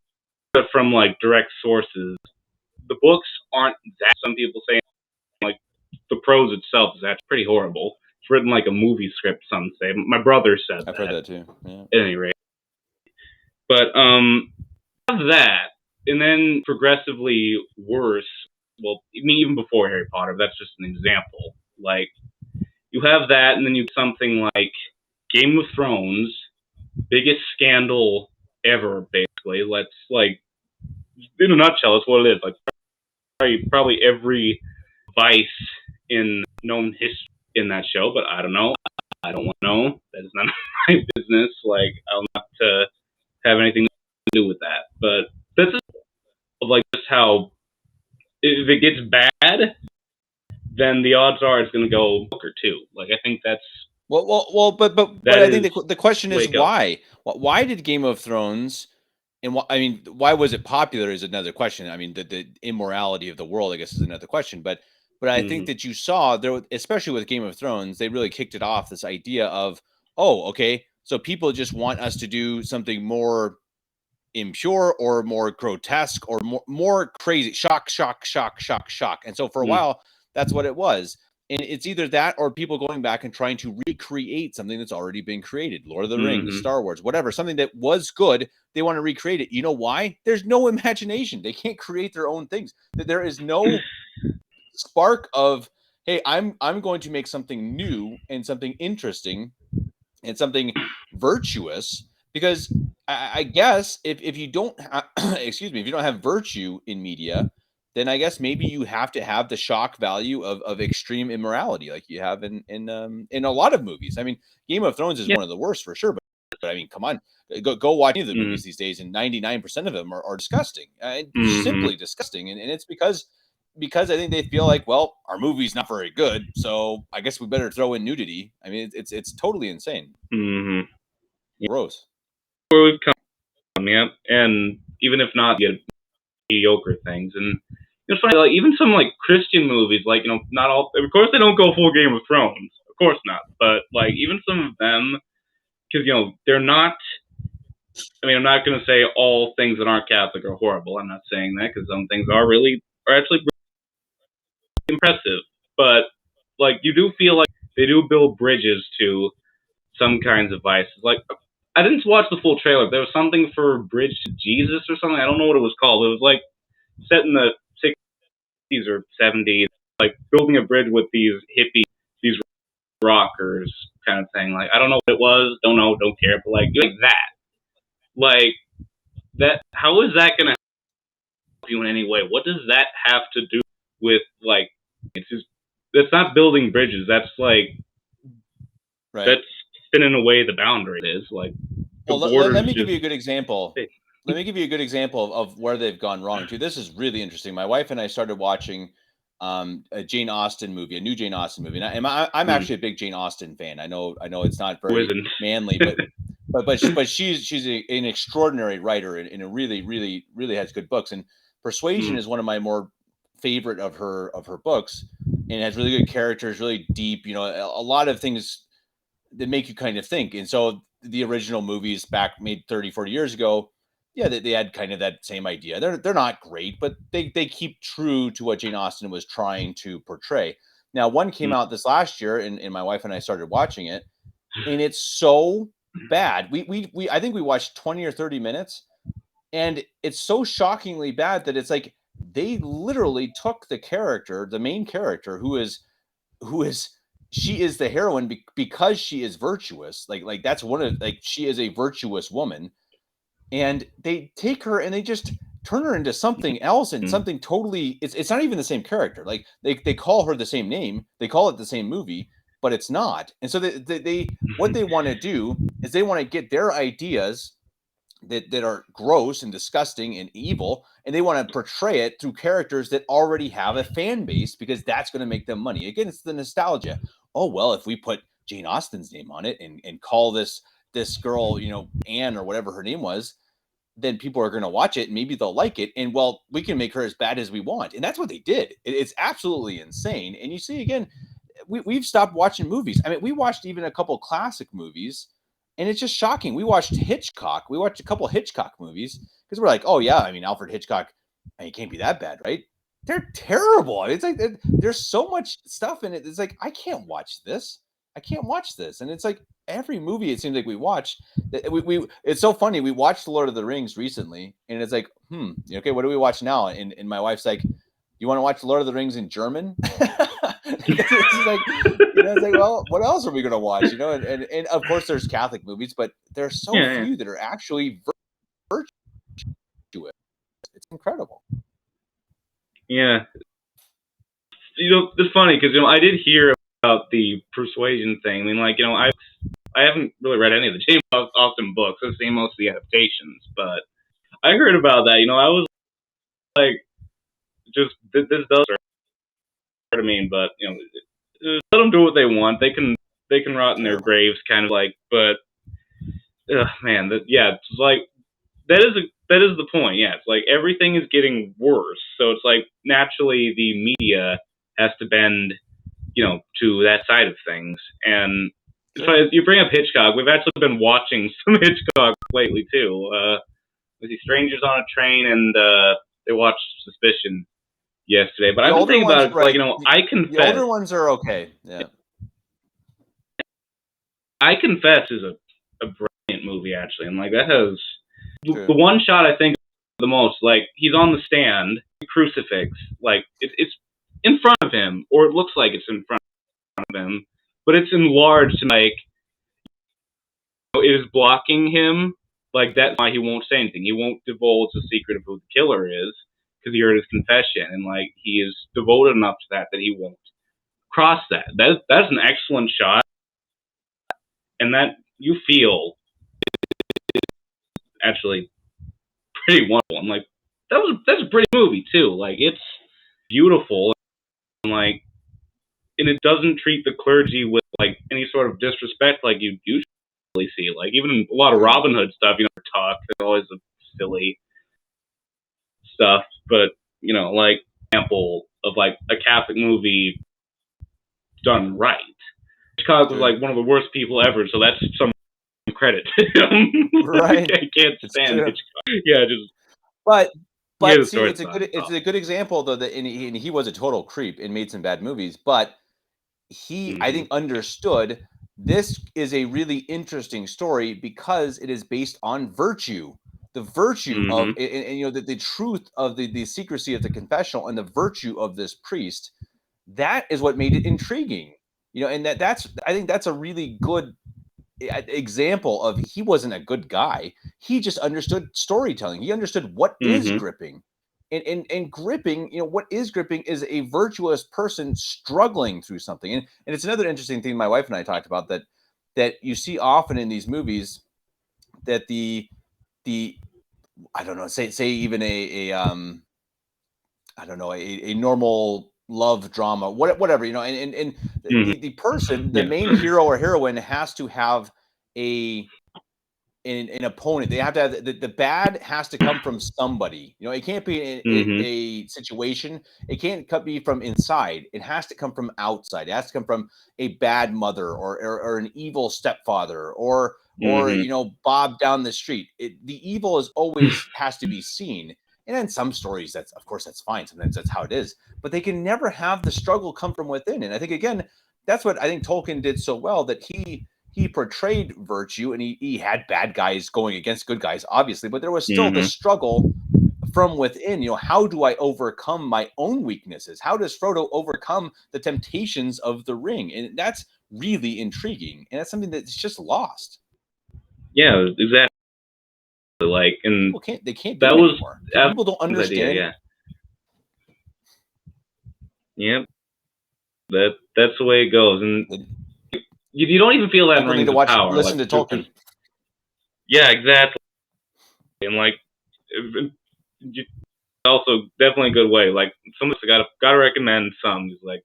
it from like direct sources. The books aren't that. Some people say, like, the prose itself is actually pretty horrible. It's written like a movie script, some say. My brother said I've heard that too. Yeah. At any rate. But have that, and then progressively worse. Well, I mean, even before Harry Potter, that's just an example. Like, you have that, and then you have something like Game of Thrones, biggest scandal ever, basically. Let's, like, in a nutshell, that's what it is. Like, probably every vice in known history in that show, but I don't know. I don't want to know. That is none of my business. Like, I'll not have anything to do with that. But this is like just how, if it gets bad, then the odds are it's going to go Booker too. Like, I think that's but I think the question is why? Why did Game of Thrones, and why was it popular is another question. I mean, the immorality of the world, I guess, is another question. But I think that you saw there, especially with Game of Thrones, they really kicked it off, this idea of, oh, okay, so people just want us to do something more impure or more grotesque or more crazy, shock. And so for a while, that's what it was. And it's either that or people going back and trying to recreate something that's already been created. Lord of the Rings, Star Wars, whatever, something that was good. They want to recreate it. You know why? There's no imagination. They can't create their own things. There is no spark of, hey, I'm going to make something new and something interesting and something virtuous, because I guess if you don't if you don't have virtue in media, then I guess maybe you have to have the shock value of extreme immorality like you have in a lot of movies. I mean, Game of Thrones is one of the worst for sure, but I mean, come on, go watch any of the movies these days, and 99% of them are disgusting, simply disgusting, and it's because I think they feel like, well, our movie's not very good, so I guess we better throw in nudity. I mean, it's totally insane. Gross. Where we've come from, yeah, and even if not, you get mediocre things, and it's funny, like even some like Christian movies, like not all. Of course, they don't go full Game of Thrones, of course not, but like even some of them, because they're not. I mean, I'm not going to say all things that aren't Catholic are horrible. I'm not saying that, because some things are actually impressive, but like you do feel like they do build bridges to some kinds of vices. Like I didn't watch the full trailer. There was something for Bridge to Jesus or something. I don't know what it was called. It was like set in the 60s or 70s, like building a bridge with these hippies, these rockers kind of thing. Like I don't know what it was. Don't know. Don't care. But like that. Like that. How is that going to help you in any way? What does that have to do with like? It's just that's not building bridges. That's like that's spinning away the boundary. It is like. Well, let me give you a good example. Let me give you a good example of where they've gone wrong too. This is really interesting. My wife and I started watching a Jane Austen movie, a new Jane Austen movie. And I'm actually a big Jane Austen fan. I know it's not very manly, but she's an extraordinary writer and a really has good books. And Persuasion is one of my more favorite of her books, and has really good characters, really deep. A lot of things that make you kind of think. And so the original movies back made 30, 40 years ago, yeah, they had kind of that same idea. They're not great, but they keep true to what Jane Austen was trying to portray. Now, one came out this last year, and my wife and I started watching it, and it's so bad. We I think we watched 20 or 30 minutes, and it's so shockingly bad that it's like they literally took the main character, who is she is the heroine because she is virtuous. Like that's one of, like, she is a virtuous woman, and they take her and they just turn her into something else, and something totally. It's not even the same character. Like they call her the same name, they call it the same movie, but it's not. And so they what they want to do is they want to get their ideas that are gross and disgusting and evil, and they want to portray it through characters that already have a fan base, because that's going to make them money. Again, it's the nostalgia. Oh, well, if we put Jane Austen's name on it and call this girl, Anne or whatever her name was, then people are going to watch it and maybe they'll like it. And well, we can make her as bad as we want. And that's what they did. It's absolutely insane. And you see, again, we've stopped watching movies. I mean, we watched even a couple classic movies, and it's just shocking. We watched Hitchcock. We watched a couple Hitchcock movies because we're like, oh yeah, I mean, Alfred Hitchcock, it can't be that bad, right? They're terrible. I mean, it's like there's so much stuff in it. It's like, I can't watch this. I can't watch this. And it's like every movie it seems like we watch. It's so funny. We watched Lord of the Rings recently, and it's like, okay, what do we watch now? And my wife's like, you want to watch Lord of the Rings in German? It's like, it's like, well, what else are we going to watch? And of course there's Catholic movies, but there are so few that are actually virtuous. It's incredible. Yeah. It's funny because, I did hear about the Persuasion thing. I mean, like, I haven't really read any of the Jane Austen books. I've seen most of the adaptations, but I heard about that. I was like, just, this does hurt. I mean, but, let them do what they want. They can rot in their graves, kind of like, but, man, it's like, that is the point. Yeah, it's like everything is getting worse. So it's like naturally the media has to bend, to that side of things. And so you bring up Hitchcock. We've actually been watching some Hitchcock lately too. We see Strangers on a Train, and they watched Suspicion. yesterday, but The I've been older thinking ones, about it. right? I The confess, older ones are okay. Yeah. is a brilliant movie actually, and like that has True. the one shot I think the most. Like he's on the stand, crucifix, like it's in front of him, or it looks like it's in front of him, but it's enlarged and like it is blocking him. Like that's why he won't say anything. He won't divulge the secret of who the killer is because he heard his confession, and like he is devoted enough to that he won't cross that. That's an excellent shot, and that you feel actually pretty wonderful. I'm like that's a pretty movie too. Like it's beautiful, and like and it doesn't treat the clergy with like any sort of disrespect like you usually see. Like even in a lot of Robin Hood stuff, talk there's always a silly stuff, but like example of like a Catholic movie done right. Hitchcock was like one of the worst people ever, so that's some credit to him. Right. I can't stand Hitchcock. Yeah, But yeah, see, it's a good example though that and he was a total creep and made some bad movies, but he I think understood this is a really interesting story because it is based on virtue. The virtue of and the truth of the secrecy of the confessional and the virtue of this priest, that is what made it intriguing. And that's I think that's a really good example of he wasn't a good guy. He just understood storytelling. He understood what is gripping. And gripping, what is gripping is a virtuous person struggling through something. And it's another interesting thing my wife and I talked about that you see often in these movies that the I don't know, say even a I don't know, a normal love drama, whatever, and the person, the main hero or heroine has to have an opponent. They have to have the bad has to come from somebody. It can't be a situation. It can't be from inside. It has to come from outside. It has to come from a bad mother or an evil stepfather or Bob down the street. The evil is always has to be seen. And in some stories, that's fine. Sometimes that's how it is. But they can never have the struggle come from within. And I think again, that's what I think Tolkien did so well, that he portrayed virtue, and he had bad guys going against good guys, obviously, but there was still the struggle from within. How do I overcome my own weaknesses? How does Frodo overcome the temptations of the ring? And that's really intriguing, and that's something that's just lost. Yeah, exactly. Like, and they can't do it anymore. People don't understand. Idea, yeah. That's the way it goes, and you don't even feel that in Rings of Power. Listen to Tolkien. Yeah, exactly. And like, also definitely a good way. Like, someone's gotta recommend some. Is like,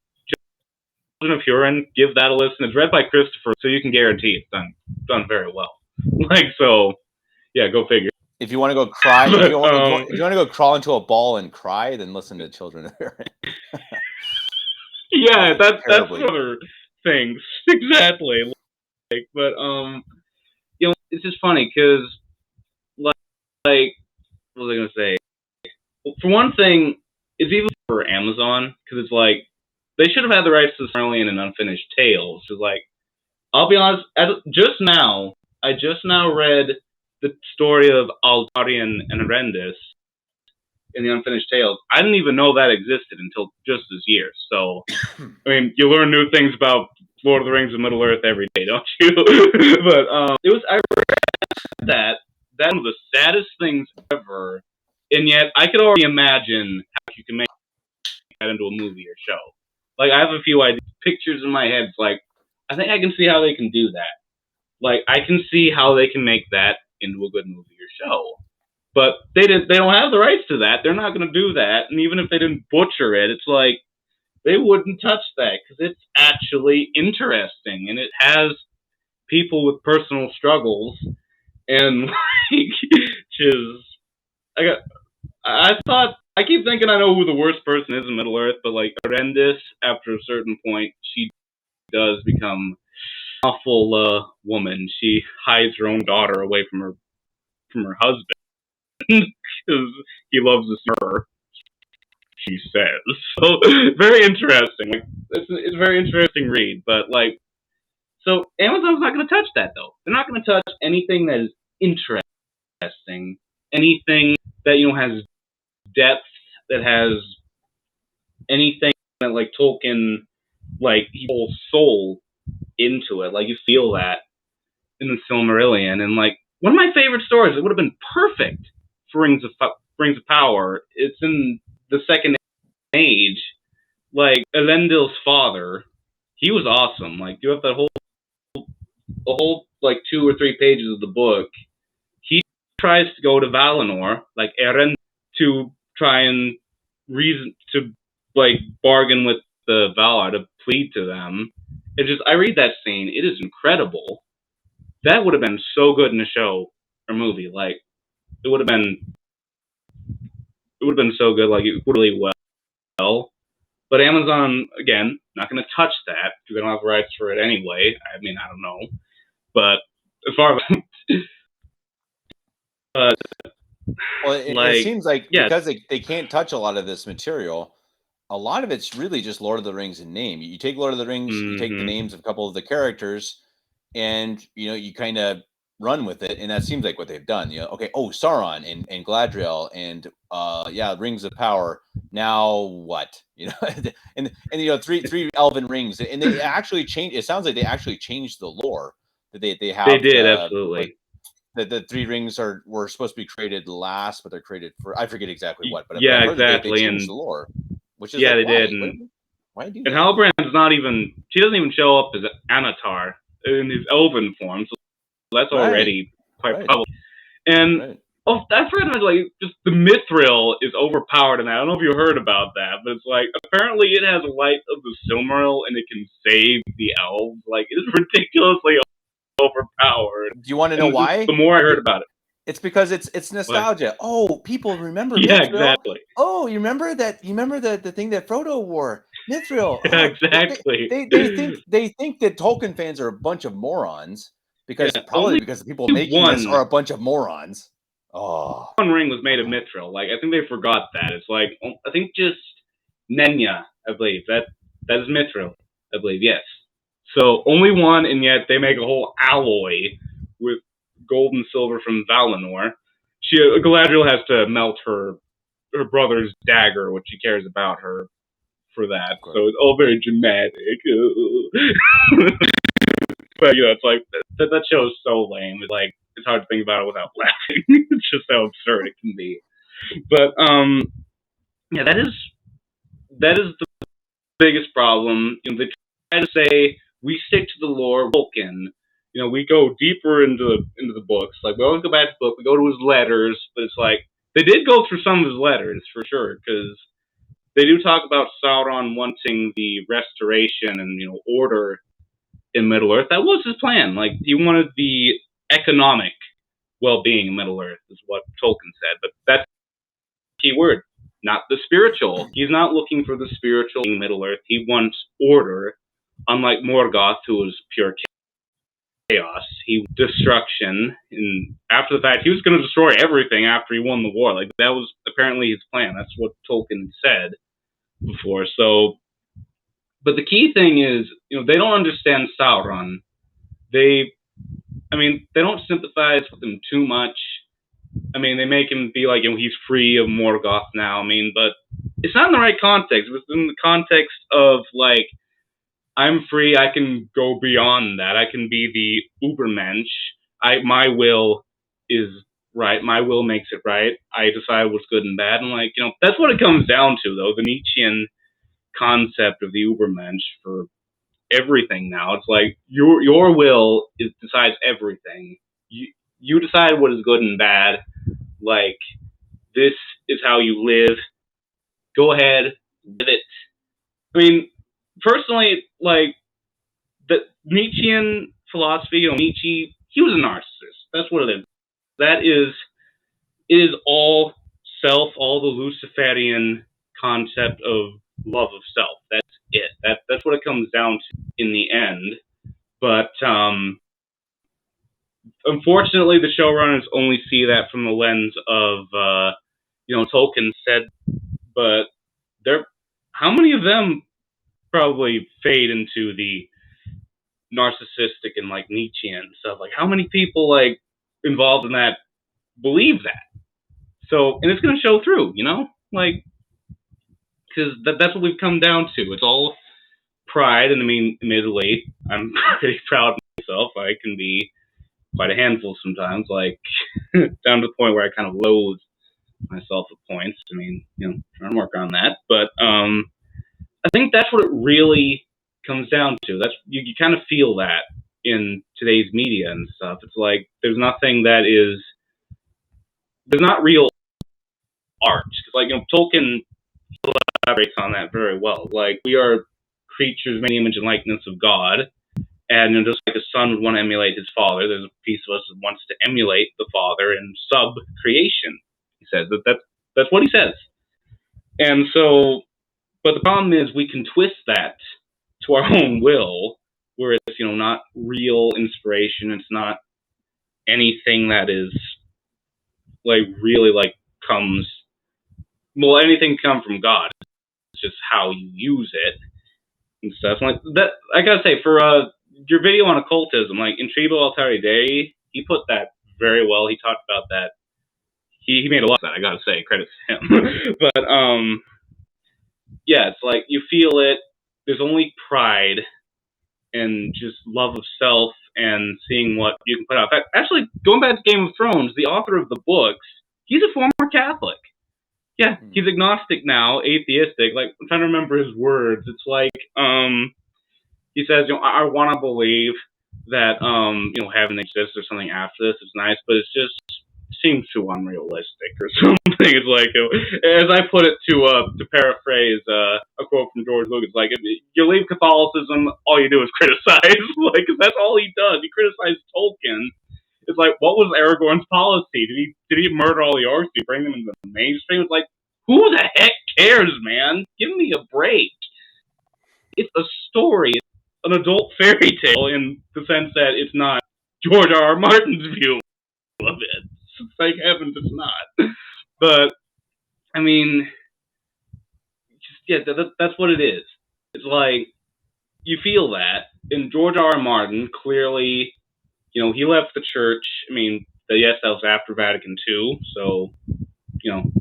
Children of Hurin, give that a listen. It's read by Christopher, so you can guarantee it's done very well. Like, so yeah, go figure. If you want to go cry, if you want to go crawl into a ball and cry, then listen to Children of Hurin. Yeah, that's other things exactly. Like, but it's just funny because like what was I gonna say? Well, for one thing, it's even for Amazon because it's like they should have had the rights to Silmarillion and Unfinished Tales. Because like, I'll be honest, I just now read the story of Aldarion and Arendis in the Unfinished Tales. I didn't even know that existed until just this year. So, I mean, you learn new things about Lord of the Rings and Middle Earth every day, don't you? But I read that one of the saddest things ever, and yet I could already imagine how you can make that into a movie or show. Like, I have a few pictures in my head. It's like, I think I can see how they can do that. Like, I can see how they can make that into a good movie or show. But they don't have the rights to that. They're not going to do that. And even if they didn't butcher it, it's like they wouldn't touch that because it's actually interesting and it has people with personal struggles. And like, I keep thinking I know who the worst person is in Middle Earth, but like Arendis, after a certain point, she does become an awful woman. She hides her own daughter away from her husband because he loves her. he says. So very interesting. Like it's a very interesting read. But like, so Amazon's not going to touch that though. They're not going to touch anything that is interesting, anything that has depth, that has anything that like Tolkien, like he whole soul into it. Like you feel that in the Silmarillion, and like one of my favorite stories. It would have been perfect for Rings of Power. It's in the Second Age. Like Elendil's father, he was awesome. Like you have that whole like 2 or 3 pages of the book. He tries to go to Valinor, like Eren, to try and reason to like bargain with the Valar to plead to them. I read that scene. It is incredible. That would have been so good in a show or movie. Like it would have been so good. Like it would really well. But Amazon, again, not going to touch that because they don't have rights for it anyway. I mean, I don't know. But as far as Well, it like, seems like yeah, because they can't touch a lot of this material, a lot of it's really just Lord of the Rings in name. You take Lord of the Rings, you take the names of a couple of the characters, and you kind of run with it, and that seems like what they've done. Okay, Sauron and Gladriel and Rings of Power. Now what? and three elven rings, and they actually changed. It sounds like they actually changed the lore that they have. They did absolutely. Like, the 3 rings were supposed to be created last, but they're created for I forget exactly what. But yeah, I've heard exactly. They changed the lore, which is they why? did. Why do that? And that? Halbrand's not even. She doesn't even show up as Anatar in his elven form, so that's already quite probably. And I forgot like just the Mithril is overpowered in that. I don't know if you heard about that, but it's like apparently it has light of the Silmaril and it can save the elves. Like it is ridiculously overpowered. Do you want to know why? The more I heard about it, it's because it's nostalgia. What? Oh, people remember. Yeah, Mithril. exactly. Oh, you remember that? You remember the thing that Frodo wore? Mithril. Yeah, exactly. They think that Tolkien fans are a bunch of morons because because the people making this are a bunch of morons. Oh, one ring was made of Mithril. Like I think they forgot that. It's like I think just Nenya, I believe that is Mithril. I believe yes. So only one, and yet they make a whole alloy with gold and silver from Valinor. Galadriel has to melt her brother's dagger, which she cares about her for that. So it's all very dramatic. But it's like that show is so lame. It's like it's hard to think about it without laughing. It's just how absurd it can be. But that is the biggest problem. They try to say we stick to the lore, Tolkien. We go deeper into the books. Like we always go back to the book. We go to his letters, but it's like they did go through some of his letters for sure, because they do talk about Sauron wanting the restoration and order in Middle Earth. That was his plan. Like he wanted the economic well-being in Middle Earth, is what Tolkien said. But that's the key word, not the spiritual. He's not looking for the spiritual in Middle Earth. He wants order. Unlike Morgoth, who was pure chaos, he destruction. And after the fact, he was going to destroy everything after he won the war. Like that was apparently his plan. That's what Tolkien said before. So, but the key thing is, they don't understand Sauron. They don't sympathize with him too much. They make him be like, he's free of Morgoth now. But it's not in the right context. It's in the context of like, I'm free. I can go beyond that. I can be the Ubermensch. My will is right. My will makes it right. I decide what's good and bad. And like, that's what it comes down to, though. The Nietzschean concept of the Ubermensch for everything now. It's like your will decides everything. You decide what is good and bad. Like, this is how you live. Go ahead, live it. Personally, like, the Nietzschean philosophy, Nietzsche, he was a narcissist. That's what it is. It is all self, all the Luciferian concept of love of self. That's it. That's what it comes down to in the end. But unfortunately, the showrunners only see that from the lens of, Tolkien said, but how many of them probably fade into the narcissistic and like Nietzschean stuff? Like, how many people like involved in that believe that? So, and it's going to show through, like, because that's what we've come down to. It's all pride, and I mean, admittedly, I'm pretty proud of myself. I can be quite a handful sometimes, like down to the point where I kind of loathe myself at points. I mean, trying to work on that, but I think that's what it really comes down to. That's you kind of feel that in today's media and stuff. It's like there's not real art. Because like Tolkien elaborates on that very well. Like we are creatures made in the image and likeness of God, and just like a son would want to emulate his father, there's a piece of us that wants to emulate the father in sub creation. He says that's what he says, and so. But the problem is we can twist that to our own will, where it's not real inspiration. It's not anything that is like really like comes. Well, anything come from God. It's just how you use it and stuff like that. I gotta say, for your video on occultism, like Intribo Altari Dei, he put that very well. He talked about that. He made a lot of that. I gotta say, credit to him. But yeah, it's like you feel it. There's only pride and just love of self and seeing what you can put out. Actually, going back to Game of Thrones, the author of the books, he's a former Catholic. Yeah, he's agnostic now, atheistic. Like, I'm trying to remember his words. It's like, he says, I want to believe that, heaven exists or something after this. It's nice, but it's just seems too unrealistic or something. It's like, as I put it to paraphrase a quote from George Lucas, like, if you leave Catholicism, all you do is criticize. Like, that's all he does. He criticized Tolkien. It's like, what was Aragorn's policy? Did he murder all the orcs? Did he bring them into the mainstream? It's like, who the heck cares, man? Give me a break. It's a story, an adult fairy tale in the sense that it's not George R. R. Martin's view of it. Thank heavens it's not. But, I mean, that's what it is. It's like, you feel that. And George R. R. Martin clearly, he left the church. I mean, yes, that was after Vatican II, so,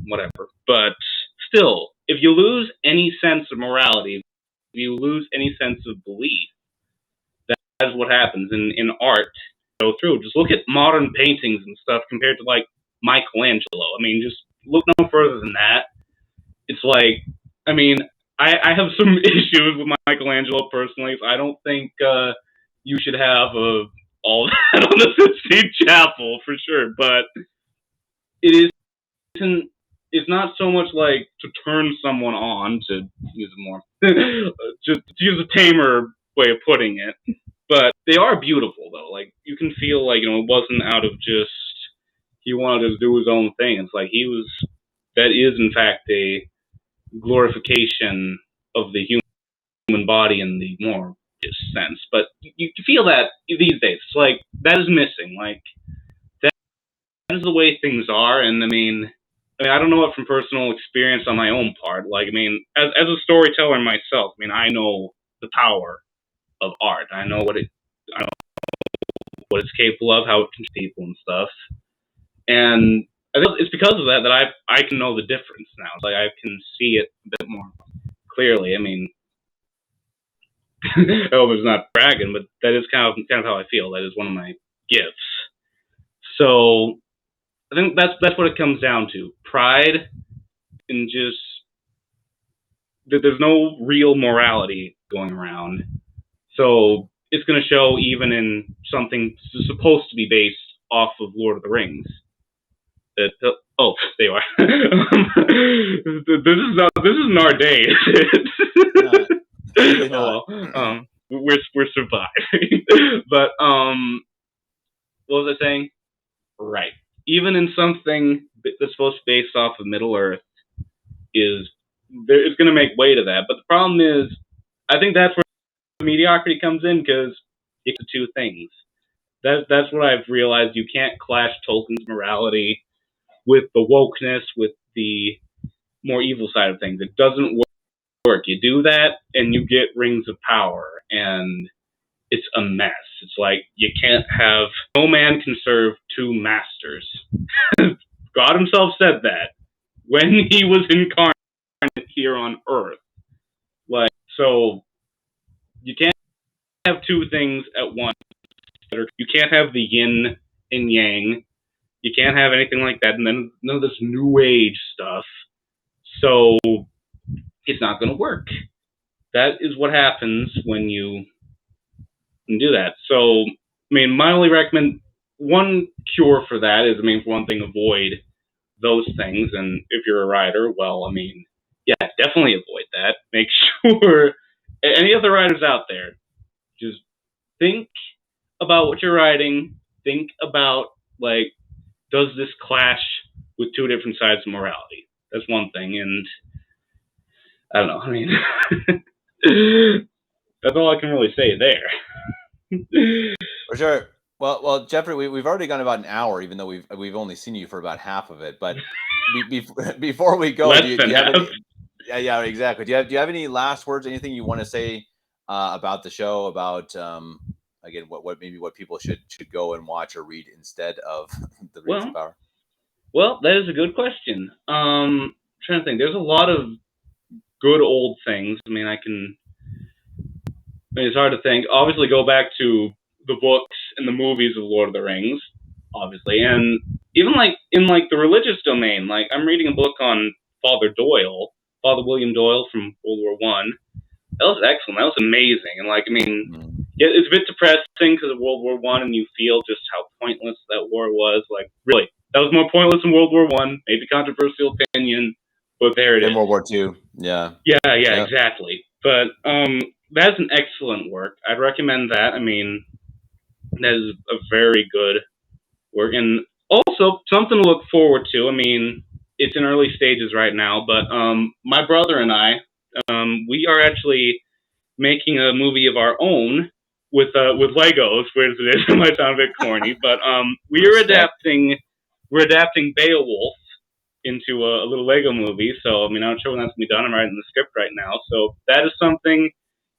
whatever. But still, if you lose any sense of morality, if you lose any sense of belief, that's what happens in art. Go through. Just look at modern paintings and stuff compared to like Michelangelo. I mean, just look no further than that. It's like, I mean, I have some issues with Michelangelo personally. I don't think you should have all that on the Sistine Chapel for sure. But it isn't. It's not so much like to turn someone on, to use a more just to use a tamer way of putting it. But they are beautiful, though. Like, you can feel like, it wasn't out of just, he wanted to do his own thing. It's like that is, in fact, a glorification of the human body in the more sense. But you feel that these days. It's like, that is missing. Like, that is the way things are. And, I mean, I don't know it from personal experience on my own part. Like, I mean, as a storyteller myself, I mean, I know the power of art. I know what it's capable of, how it can people and stuff. And I think it's because of that I can know the difference now. It's like I can see it a bit more clearly. I mean, I hope it's not bragging, but that is kind of how I feel. That is one of my gifts. So I think that's what it comes down to: pride, and just that there's no real morality going around. So it's going to show even in something supposed to be based off of Lord of the Rings. There you are. This isn't our day, is it? No, well, we're surviving. But what was I saying? Right. Even in something that's supposed to be based off of Middle Earth, it's going to make way to that. But the problem is, I think that's where mediocrity comes in, because it's the two things. That's what I've realized. You can't clash Tolkien's morality with the wokeness, with the more evil side of things. It doesn't work. work. You do that, and you get Rings of Power, and it's a mess. It's like no man can serve two masters. God himself said that when he was incarnate here on Earth. Like, so you can't have two things at once. You can't have the yin and yang. You can't have anything like that, and then none of this new age stuff. So it's not going to work. That is what happens when you do that. So, my only one cure for that is, for one thing, avoid those things. And if you're a writer, well, yeah, definitely avoid that. Make sure any other writers out there, just think about what you're writing. Think about, like, does this clash with two different sides of morality? That's one thing. And I don't know. That's all I can really say there. For sure. Well, Jeffrey, we've already gone about an hour, even though we've only seen you for about half of it. But before we go, do you have any? Yeah, exactly. Do you have any last words? Anything you want to say about the show? About again, what people should go and watch or read instead of the Rings of Power? Well, that is a good question. I'm trying to think. There's a lot of good old things. It's hard to think. Obviously, go back to the books and the movies of Lord of the Rings, obviously, and even in the religious domain. Like, I'm reading a book on Father William Doyle from World War One. That was excellent. That was amazing. And yeah, it's a bit depressing because of World War One, and you feel just how pointless that war was. Like, really, that was more pointless than World War One. Maybe controversial opinion, but there it is. World War II. Yeah. Yeah, exactly. But that's an excellent work. I'd recommend that. That is a very good work, and also something to look forward to. It's in early stages right now, but my brother and I, we are actually making a movie of our own with Legos. Weird as it is, it might sound a bit corny, but we're adapting Beowulf into a little Lego movie. So I'm not sure when that's gonna be done. I'm writing the script right now, so that is something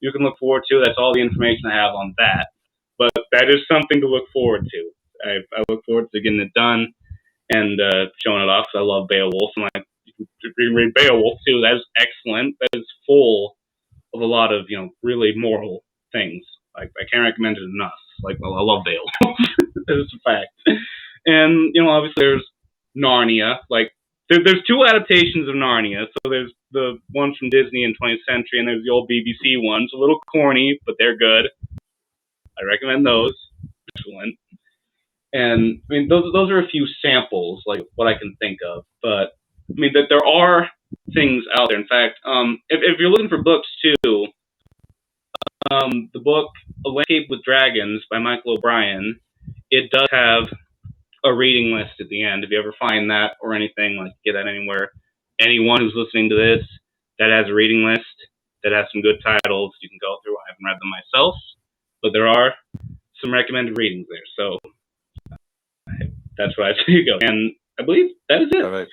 you can look forward to. That's all the information I have on that, but that is something to look forward to. I look forward to getting it done and showing it off. Because I love Beowulf, and you can read Beowulf too. That is excellent. That is full of a lot of really moral things. Like, I can't recommend it enough. I love Beowulf. That is a fact. And obviously there's Narnia. There's two adaptations of Narnia. So there's the ones from Disney in 20th century, and there's the old BBC ones. A little corny, but they're good. I recommend those. Excellent. And those are a few samples, like what I can think of. But that there are things out there. In fact, if you're looking for books too, the book A Landscape with Dragons by Michael O'Brien, it does have a reading list at the end. If you ever find that or anything, get that anywhere. Anyone who's listening to this that has a reading list that has some good titles, you can go through. I haven't read them myself, but there are some recommended readings there. So that's what I say you go. And I believe that is it. All right.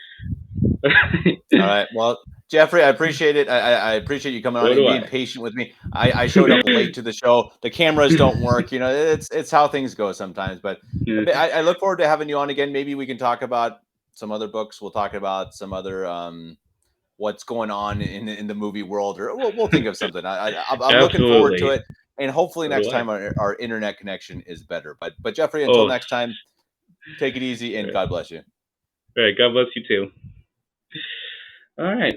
All right. Well, Jeffrey, I appreciate it. I appreciate you coming on and being patient with me. I showed up late to the show. The cameras don't work. It's how things go sometimes. But I look forward to having you on again. Maybe we can talk about some other books. We'll talk about some other what's going on in the movie world, or we'll think of something. I'm looking forward to it, and hopefully next time our internet connection is better. But Jeffrey, until next time, take it easy and God bless you. All right, God bless you too. All right.